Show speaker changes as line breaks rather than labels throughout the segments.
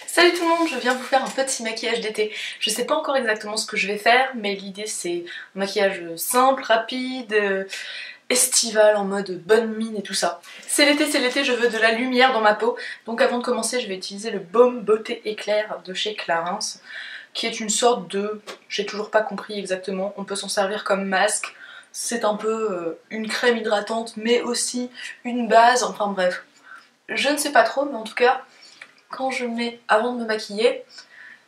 Salut tout le monde, je viens vous faire un petit maquillage d'été. Je sais pas encore exactement ce que je vais faire, mais l'idée c'est un maquillage simple, rapide, estival, en mode bonne mine et tout ça. C'est l'été, je veux de la lumière dans ma peau. Donc avant de commencer, je vais utiliser le Baume Beauté Éclair de chez Clarins, qui est une sorte de... j'ai toujours pas compris exactement, on peut s'en servir comme masque. C'est un peu une crème hydratante, mais aussi une base, enfin bref. Je ne sais pas trop, mais en tout cas... quand je mets avant de me maquiller,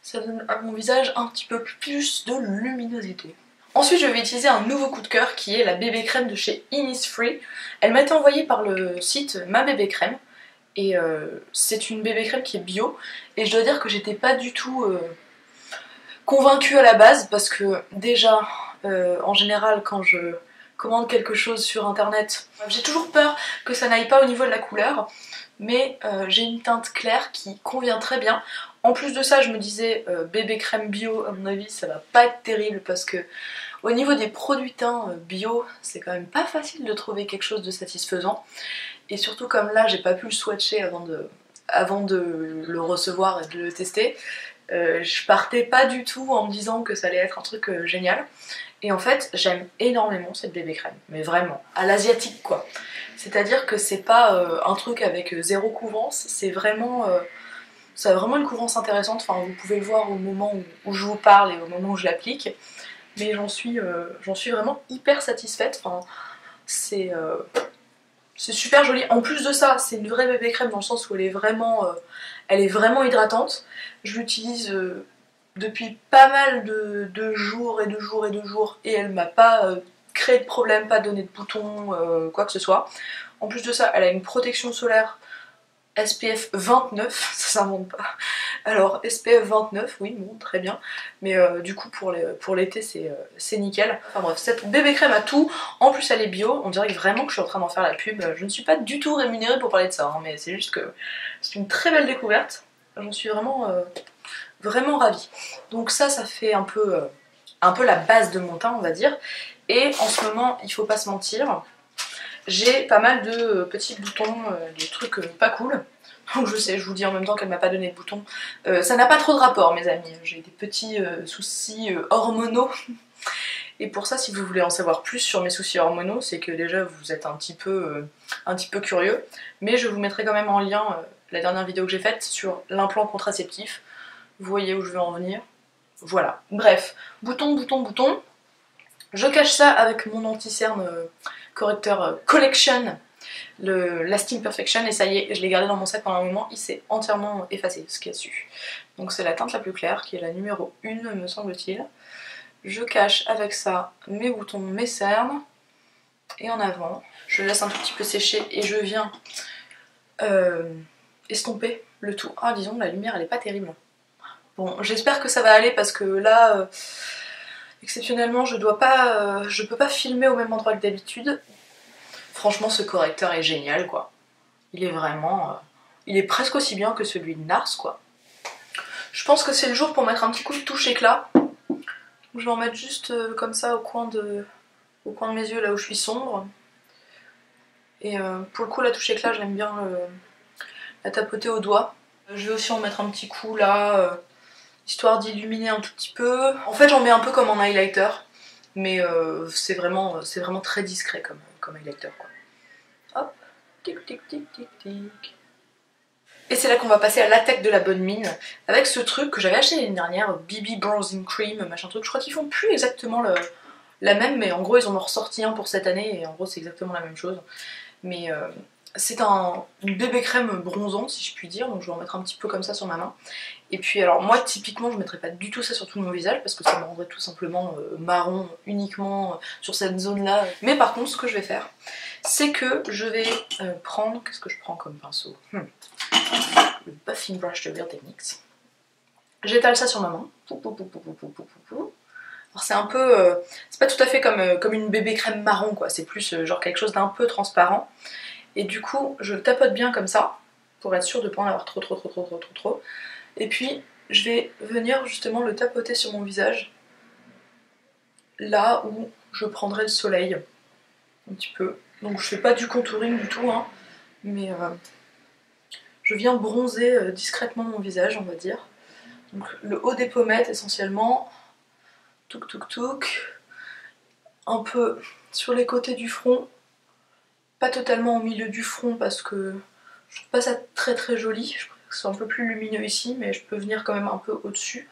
ça donne à mon visage un petit peu plus de luminosité. Ensuite, je vais utiliser un nouveau coup de cœur qui est la bébé crème de chez Innisfree. Elle m'a été envoyée par le site Ma Bébé Crème et c'est une bébé crème qui est bio et je dois dire que j'étais pas du tout convaincue à la base parce que déjà, en général, quand je commande quelque chose sur internet, j'ai toujours peur que ça n'aille pas au niveau de la couleur. Mais j'ai une teinte claire qui convient très bien. En plus de ça, je me disais bébé crème bio, à mon avis ça va pas être terrible parce que au niveau des produits teints bio, c'est quand même pas facile de trouver quelque chose de satisfaisant. Et surtout comme là j'ai pas pu le swatcher avant de le recevoir et de le tester, je partais pas du tout en me disant que ça allait être un truc génial. Et en fait, j'aime énormément cette bébé crème, mais vraiment, à l'asiatique quoi. C'est-à-dire que c'est pas un truc avec zéro couvrance, c'est vraiment, ça a vraiment une couvrance intéressante. Enfin, vous pouvez le voir au moment où je vous parle et au moment où je l'applique. Mais j'en suis vraiment hyper satisfaite. Enfin, c'est super joli. En plus de ça, c'est une vraie bébé crème dans le sens où elle est vraiment hydratante. Je l'utilise depuis pas mal de jours et de jours et de jours et elle m'a pas créé de problème, pas donné de boutons, quoi que ce soit. En plus de ça, elle a une protection solaire SPF 29, ça s'invente pas. Alors SPF 29, oui, bon, très bien. Mais du coup pour l'été c'est nickel. Enfin bref, cette bébé crème a tout. En plus elle est bio, on dirait vraiment que je suis en train d'en faire la pub. Je ne suis pas du tout rémunérée pour parler de ça, hein, mais c'est juste que c'est une très belle découverte. J'en suis vraiment ravie. Donc ça fait un peu la base de mon teint, on va dire. Et en ce moment, il faut pas se mentir, j'ai pas mal de petits boutons, des trucs pas cool. Donc je sais, je vous dis en même temps qu'elle m'a pas donné de boutons. Ça n'a pas trop de rapport, mes amis. J'ai des petits soucis hormonaux. Et pour ça, si vous voulez en savoir plus sur mes soucis hormonaux, c'est que déjà vous êtes un petit peu curieux. Mais je vous mettrai quand même en lien la dernière vidéo que j'ai faite sur l'implant contraceptif. Vous voyez où je veux en venir. Voilà. Bref, bouton, bouton, bouton. Je cache ça avec mon anti-cerne correcteur Collection, le Lasting Perfection, et ça y est, je l'ai gardé dans mon sac pendant un moment, il s'est entièrement effacé ce qu'il y a dessus. Donc c'est la teinte la plus claire, qui est la numéro 1 me semble-t-il. Je cache avec ça mes boutons, mes cernes, et en avant, je laisse un tout petit peu sécher et je viens estomper le tout. Ah disons, la lumière elle est pas terrible. Bon, j'espère que ça va aller parce que là... exceptionnellement, je peux pas filmer au même endroit que d'habitude. Franchement, ce correcteur est génial, quoi. Il est vraiment... il est presque aussi bien que celui de Nars, quoi. Je pense que c'est le jour pour mettre un petit coup de touche éclat. Je vais en mettre juste comme ça au coin de mes yeux, là où je suis sombre. Et pour le coup, la touche éclat, j'aime bien la tapoter au doigt. Je vais aussi en mettre un petit coup là... histoire d'illuminer un tout petit peu. En fait j'en mets un peu comme un highlighter, mais c'est vraiment très discret comme highlighter quoi. Hop, tic tic tic tic tic. Et c'est là qu'on va passer à l'attaque de la bonne mine, avec ce truc que j'avais acheté l'année dernière, BB Bronzing Cream, machin truc. Je crois qu'ils font plus exactement la même, mais en gros ils en ont ressorti un pour cette année, et en gros c'est exactement la même chose. Mais c'est une bébé crème bronzante si je puis dire, donc je vais en mettre un petit peu comme ça sur ma main. Et puis alors moi typiquement je mettrais pas du tout ça sur tout mon visage parce que ça me rendrait tout simplement marron uniquement sur cette zone là. Mais par contre ce que je vais faire c'est que je vais prendre, qu'est-ce que je prends comme pinceau, le Buffing Brush de Real Techniques. J'étale ça sur ma main. Alors c'est un peu, c'est pas tout à fait comme une bébé crème marron quoi, c'est plus genre quelque chose d'un peu transparent. Et du coup je tapote bien comme ça pour être sûre de pas en avoir trop. Et puis je vais venir justement le tapoter sur mon visage, là où je prendrai le soleil, un petit peu. Donc je fais pas du contouring du tout, hein, mais je viens bronzer discrètement mon visage, on va dire. Donc le haut des pommettes essentiellement, touk touk touk, un peu sur les côtés du front, pas totalement au milieu du front parce que je trouve pas ça très très joli, je préfère que ce soit un peu plus lumineux ici, mais je peux venir quand même un peu au-dessus.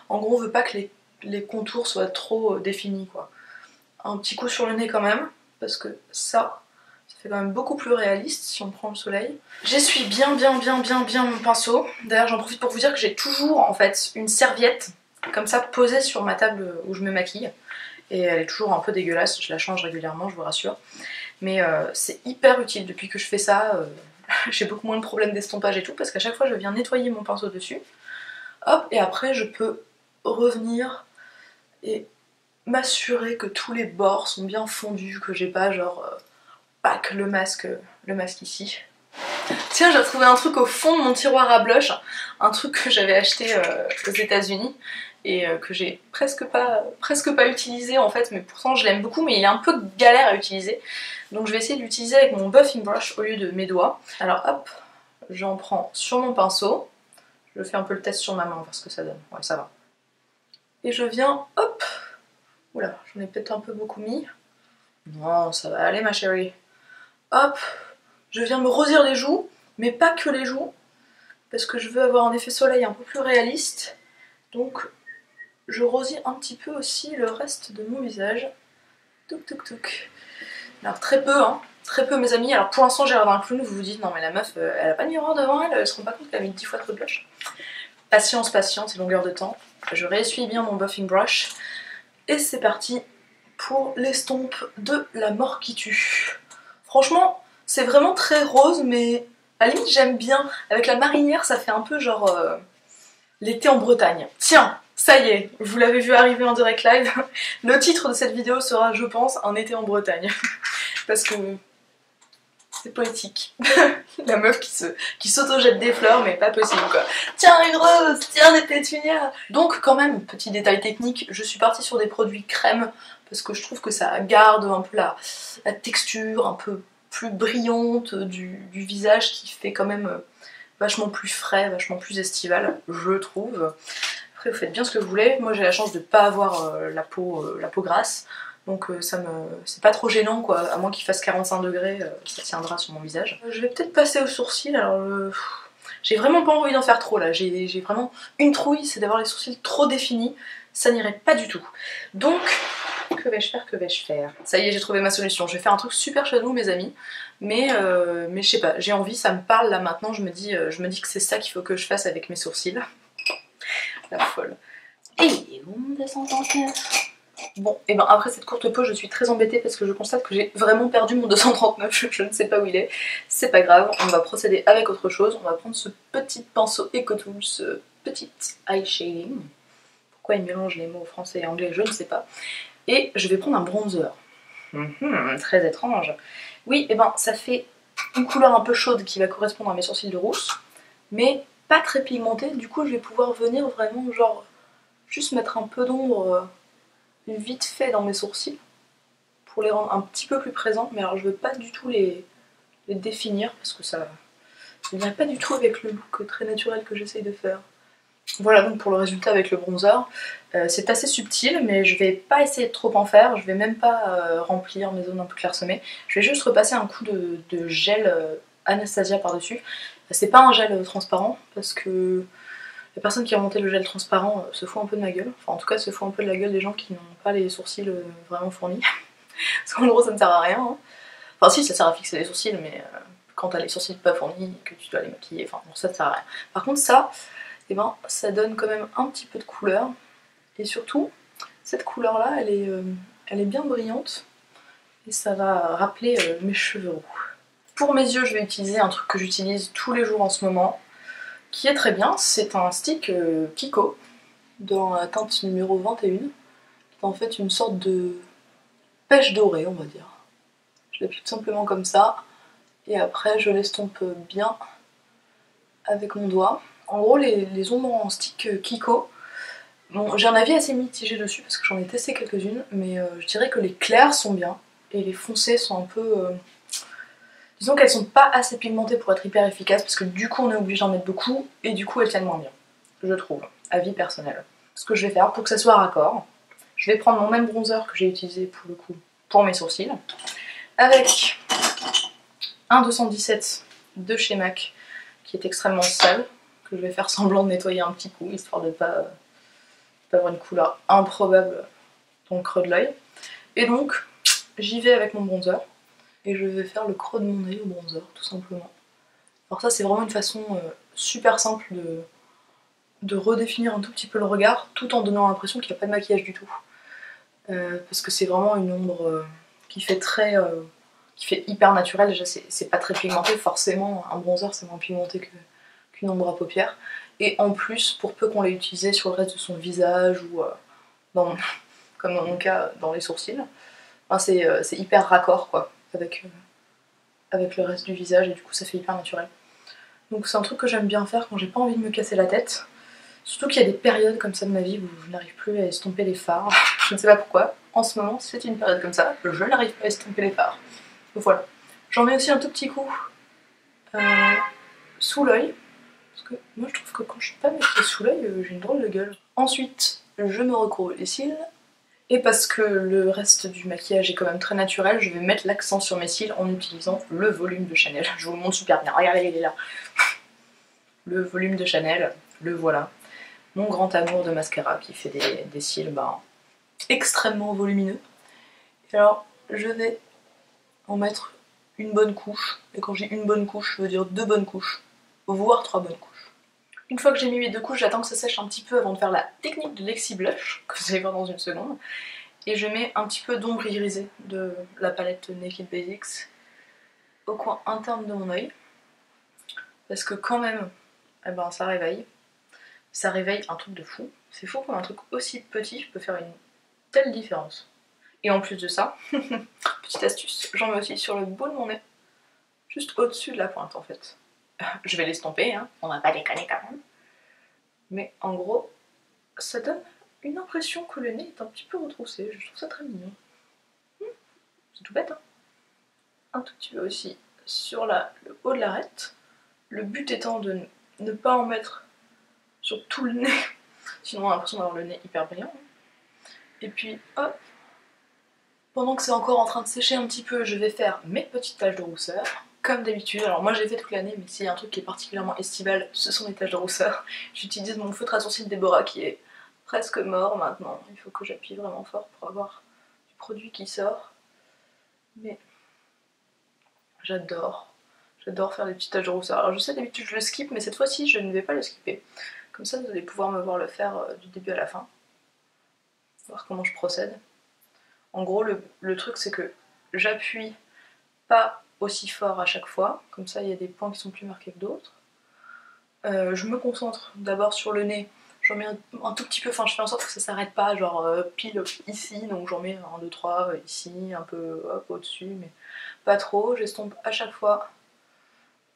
En gros, on veut pas que les contours soient trop définis quoi. Un petit coup sur le nez quand même, parce que ça fait quand même beaucoup plus réaliste si on prend le soleil. J'essuie bien mon pinceau. D'ailleurs j'en profite pour vous dire que j'ai toujours en fait une serviette comme ça posée sur ma table où je me maquille. Et elle est toujours un peu dégueulasse, je la change régulièrement, je vous rassure. Mais c'est hyper utile depuis que je fais ça. J'ai beaucoup moins de problèmes d'estompage et tout, parce qu'à chaque fois je viens nettoyer mon pinceau dessus. Hop, et après je peux revenir et m'assurer que tous les bords sont bien fondus, que j'ai pas genre pack le masque ici. Tiens, j'ai retrouvé un truc au fond de mon tiroir à blush, un truc que j'avais acheté aux États-Unis et que j'ai presque pas utilisé en fait, mais pourtant je l'aime beaucoup, mais il est un peu galère à utiliser. Donc je vais essayer de l'utiliser avec mon buffing brush au lieu de mes doigts. Alors hop, j'en prends sur mon pinceau, je fais un peu le test sur ma main, voir ce que ça donne. Ouais, ça va. Et je viens, hop, oula, j'en ai peut-être un peu beaucoup mis. Non, ça va aller ma chérie. Hop, je viens me rosir les joues, mais pas que les joues, parce que je veux avoir un effet soleil un peu plus réaliste. Donc je rosis un petit peu aussi le reste de mon visage. Touk touk touk. Alors très peu mes amis. Alors pour l'instant j'ai l'air d'un clown, vous vous dites non mais la meuf elle a pas de miroir devant elle, elle se rend pas compte qu'elle a mis 10 fois trop de blush. Patience, patience et longueur de temps. Je réessuie bien mon buffing brush. Et c'est parti pour l'estompe de la mort qui tue. Franchement, c'est vraiment très rose, mais à la limite j'aime bien. Avec la marinière, ça fait un peu genre l'été en Bretagne. Tiens, ça y est, vous l'avez vu arriver en direct live. Le titre de cette vidéo sera, je pense, un été en Bretagne. Parce que c'est poétique. La meuf qui s'auto-jette des fleurs, mais pas possible quoi. Tiens une rose, tiens des pétunias. Donc quand même, petit détail technique, je suis partie sur des produits crème parce que je trouve que ça garde un peu la texture un peu plus brillante du visage qui fait quand même vachement plus frais, vachement plus estival, je trouve. Après vous faites bien ce que vous voulez, moi j'ai la chance de pas avoir la peau grasse, donc c'est pas trop gênant quoi, à moins qu'il fasse 45 degrés, ça tiendra sur mon visage. Je vais peut-être passer aux sourcils, alors j'ai vraiment pas envie d'en faire trop là, j'ai vraiment une trouille, c'est d'avoir les sourcils trop définis, ça n'irait pas du tout. Donc que vais-je faire? Ça y est, j'ai trouvé ma solution. Je vais faire un truc super chelou, mes amis. Mais je sais pas, j'ai envie, ça me parle là maintenant. Je me dis que c'est ça qu'il faut que je fasse avec mes sourcils. La folle. Et on descend en terre. Bon, et ben après cette courte pause, je suis très embêtée parce que je constate que j'ai vraiment perdu mon 239. Je ne sais pas où il est. C'est pas grave, on va procéder avec autre chose. On va prendre ce petit pinceau EcoTools, ce petit eye shading. Pourquoi il mélange les mots français et anglais, je ne sais pas. Et je vais prendre un bronzer. Très étrange. Oui, et ben ça fait une couleur un peu chaude qui va correspondre à mes sourcils de rousse, mais pas très pigmentée. Du coup, je vais pouvoir venir vraiment, genre, juste mettre un peu d'ombre vite fait dans mes sourcils pour les rendre un petit peu plus présents. Mais alors, je veux pas du tout les définir parce que ça ne vient pas du tout avec le look très naturel que j'essaye de faire. Voilà donc pour le résultat avec le bronzer. C'est assez subtil, mais je vais pas essayer de trop en faire, je vais même pas remplir mes zones un peu clairsemées. Je vais juste repasser un coup de gel Anastasia par-dessus. C'est pas un gel transparent, parce que la personne qui a monté le gel transparent se fout un peu de ma gueule. Enfin en tout cas se fout un peu de la gueule des gens qui n'ont pas les sourcils vraiment fournis. Parce qu'en gros ça ne sert à rien. Hein. Enfin si, ça sert à fixer les sourcils, mais quand t'as les sourcils pas fournis et que tu dois les maquiller, enfin bon, ça ne sert à rien. Par contre ça, et ben, ça donne quand même un petit peu de couleur. Et surtout, cette couleur-là, elle est bien brillante. Et ça va rappeler mes cheveux roux. Pour mes yeux, je vais utiliser un truc que j'utilise tous les jours en ce moment, qui est très bien. C'est un stick Kiko, dans la teinte numéro 21. C'est en fait une sorte de pêche dorée, on va dire. Je l'applique simplement comme ça. Et après, je l'estompe bien avec mon doigt. En gros, les ombres en stick Kiko, bon, j'ai un avis assez mitigé dessus parce que j'en ai testé quelques-unes, mais je dirais que les clairs sont bien et les foncés sont un peu Disons qu'elles sont pas assez pigmentées pour être hyper efficaces parce que du coup on est obligé d'en mettre beaucoup et du coup elles tiennent moins bien, je trouve, avis personnel. Ce que je vais faire pour que ça soit raccord, je vais prendre mon même bronzer que j'ai utilisé pour le coup pour mes sourcils avec un 217 de chez MAC qui est extrêmement sale, que je vais faire semblant de nettoyer un petit coup histoire de pas avoir une couleur improbable dans le creux de l'œil. Et donc j'y vais avec mon bronzer et je vais faire le creux de mon nez au bronzer tout simplement. Alors ça c'est vraiment une façon super simple de redéfinir un tout petit peu le regard tout en donnant l'impression qu'il n'y a pas de maquillage du tout. Parce que c'est vraiment une ombre qui fait hyper naturelle. Déjà c'est pas très pigmenté, forcément un bronzer c'est moins pigmenté qu'une ombre à paupières. Et en plus, pour peu qu'on l'ait utilisé sur le reste de son visage ou comme dans mon cas dans les sourcils, enfin, c'est hyper raccord quoi avec le reste du visage et du coup ça fait hyper naturel. Donc c'est un truc que j'aime bien faire quand j'ai pas envie de me casser la tête. Surtout qu'il y a des périodes comme ça de ma vie où je n'arrive plus à estomper les fards. Je ne sais pas pourquoi. En ce moment, c'est une période comme ça, je n'arrive pas à estomper les fards. Donc voilà. J'en mets aussi un tout petit coup sous l'œil. Parce que moi je trouve que quand je suis pas maquillée sous l'œil, j'ai une drôle de gueule. Ensuite, je me recouvre les cils. Et parce que le reste du maquillage est quand même très naturel, je vais mettre l'accent sur mes cils en utilisant le volume de Chanel. Je vous le montre super bien, regardez, il est là. Le volume de Chanel, le voilà. Mon grand amour de mascara qui fait des cils extrêmement volumineux. Et alors, je vais en mettre une bonne couche. Et quand j'ai une bonne couche, je veux dire 2 bonnes couches, voire 3 bonnes couches. Une fois que j'ai mis mes 2 couches, j'attends que ça sèche un petit peu avant de faire la technique de Lexi Blush, que vous allez voir dans une seconde. Et je mets un petit peu d'ombre irisée de la palette Naked Basics au coin interne de mon œil. Parce que quand même, eh ben, ça réveille. Ça réveille un truc de fou. C'est fou comme un truc aussi petit peut faire une telle différence. Et en plus de ça, petite astuce, j'en mets aussi sur le bout de mon nez. Juste au-dessus de la pointe en fait. Je vais l'estomper, hein, on va pas déconner quand même. Mais en gros, ça donne une impression que le nez est un petit peu retroussé. Je trouve ça très mignon. C'est tout bête, hein. Un tout petit peu aussi sur le haut de l'arête. Le but étant de ne pas en mettre sur tout le nez, sinon on a l'impression d'avoir le nez hyper brillant. Et puis hop, pendant que c'est encore en train de sécher un petit peu, je vais faire mes petites taches de rousseur, comme d'habitude. Alors moi j'ai fait toute l'année, mais s'il y a un truc qui est particulièrement estival, ce sont les taches de rousseur. J'utilise mon feutre à sourcils Deborah qui est presque mort maintenant. Il faut que j'appuie vraiment fort pour avoir du produit qui sort. Mais j'adore faire des petites taches de rousseur. Alors je sais d'habitude je le skip, mais cette fois-ci je ne vais pas le skipper. Comme ça vous allez pouvoir me voir le faire du début à la fin. Voir comment je procède. En gros le truc c'est que j'appuie pas aussi fort à chaque fois, comme ça il y a des points qui sont plus marqués que d'autres. Je me concentre d'abord sur le nez, j'en mets un tout petit peu, enfin je fais en sorte que ça s'arrête pas, genre pile ici, donc j'en mets 1, 2, 3 ici, un peu hop au-dessus, mais pas trop. J'estompe à chaque fois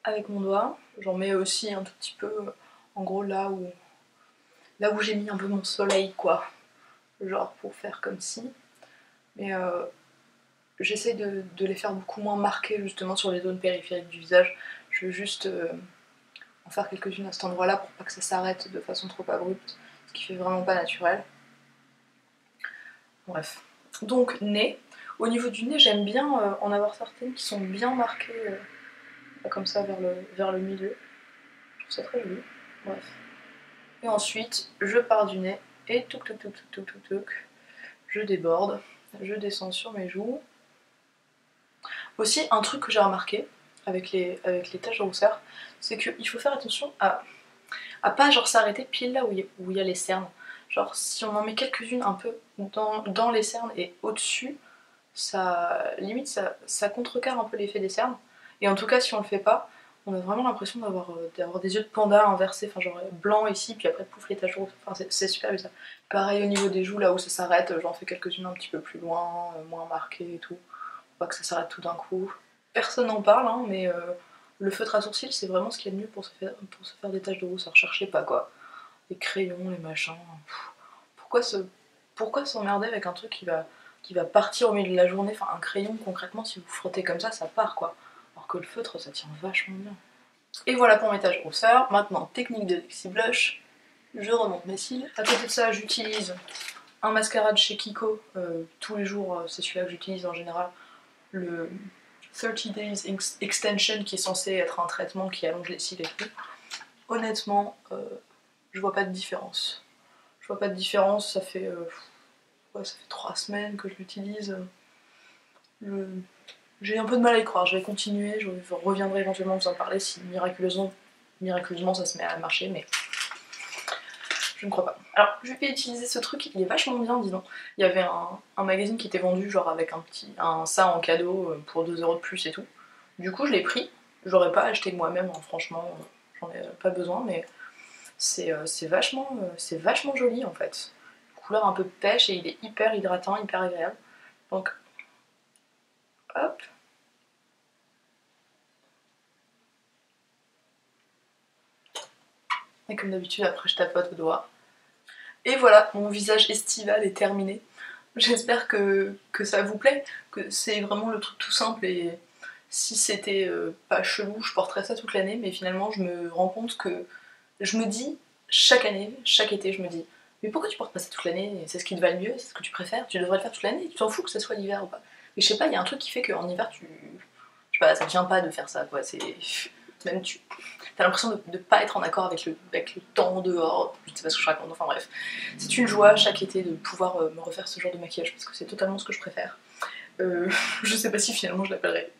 avec mon doigt, j'en mets aussi un tout petit peu, en gros là où j'ai mis un peu mon soleil quoi, genre pour faire comme si. Mais j'essaie de les faire beaucoup moins marqués justement sur les zones périphériques du visage. Je veux juste en faire quelques-unes à cet endroit-là pour pas que ça s'arrête de façon trop abrupte, ce qui fait vraiment pas naturel. Bref. Donc nez. Au niveau du nez, j'aime bien en avoir certaines qui sont bien marquées comme ça vers le milieu. Je trouve ça très joli. Bref. Et ensuite, je pars du nez et touc touc touc touc touc touc, je déborde, je descends sur mes joues. Aussi, un truc que j'ai remarqué avec les taches de rousseur, c'est qu'il faut faire attention à pas genre s'arrêter pile là où il y a les cernes. Genre si on en met quelques-unes un peu dans les cernes et au-dessus, limite ça contrecarre un peu l'effet des cernes. Et en tout cas si on le fait pas, on a vraiment l'impression d'avoir des yeux de panda inversés, enfin genre blanc ici puis après pouf les taches rouges, enfin c'est super bizarre. Pareil au niveau des joues là où ça s'arrête, j'en fais quelques-unes un petit peu plus loin, moins marquées et tout. Pas que ça s'arrête tout d'un coup. Personne n'en parle, hein, mais le feutre à sourcils, c'est vraiment ce qu'il y a de mieux pour se faire des taches de rousseur. Cherchez pas quoi. Les crayons, les machins. Pourquoi s'emmerder avec un truc qui va partir au milieu de la journée? Enfin, un crayon, concrètement, si vous frottez comme ça part quoi. Alors que le feutre ça tient vachement bien. Et voilà pour mes taches grosseur. Maintenant, technique de Lexi Blush, je remonte mes cils. À côté de ça, j'utilise un mascara de chez Kiko. Tous les jours, c'est celui-là que j'utilise en général. Le 30 Days Extension qui est censé être un traitement qui allonge les cils et tout. Honnêtement, je vois pas de différence. Je vois pas de différence, ça fait 3 semaines que je l'utilise. J'ai un peu de mal à y croire, je vais continuer, je reviendrai éventuellement vous en parler si miraculeusement ça se met à marcher, mais je ne crois pas. Alors, je vais utiliser ce truc, il est vachement bien, dis donc. Il y avait un magazine qui était vendu genre avec ça en cadeau pour 2 € de plus et tout. Du coup, je l'ai pris, j'aurais pas acheté moi-même, hein, franchement, j'en ai pas besoin, mais c'est vachement joli en fait. Couleur un peu pêche et il est hyper hydratant, hyper agréable. Donc, hop. Et comme d'habitude, après je tapote au doigt. Et voilà, mon visage estival est terminé. J'espère que ça vous plaît, que c'est vraiment le truc tout simple et si c'était pas chelou, je porterais ça toute l'année, mais finalement je me rends compte que je me dis, chaque année, chaque été, je me dis mais pourquoi tu portes pas ça toute l'année? C'est ce qui te va le mieux, c'est ce que tu préfères, tu devrais le faire toute l'année, tu t'en fous que ce soit l'hiver ou pas. Mais je sais pas, il y a un truc qui fait qu'en hiver, je sais pas, ça tient pas de faire ça, quoi, c'est... Même t'as l'impression de pas être en accord avec le temps dehors, je sais pas ce que je raconte, enfin bref. C'est une joie chaque été de pouvoir me refaire ce genre de maquillage, parce que c'est totalement ce que je préfère. Je sais pas si finalement je l'appellerais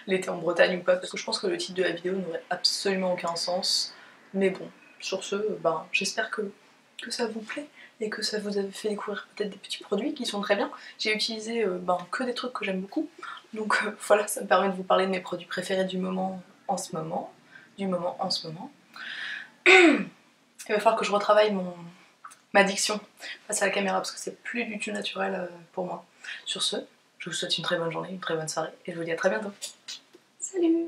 l'été en Bretagne ou pas, parce que je pense que le titre de la vidéo n'aurait absolument aucun sens. Mais bon, sur ce, ben, j'espère que ça vous plaît et que ça vous a fait découvrir peut-être des petits produits qui sont très bien. J'ai utilisé que des trucs que j'aime beaucoup, donc voilà, ça me permet de vous parler de mes produits préférés du moment en ce moment. Il va falloir que je retravaille ma diction face à la caméra parce que c'est plus du tout naturel pour moi. Sur ce, je vous souhaite une très bonne journée, une très bonne soirée et je vous dis à très bientôt. Salut!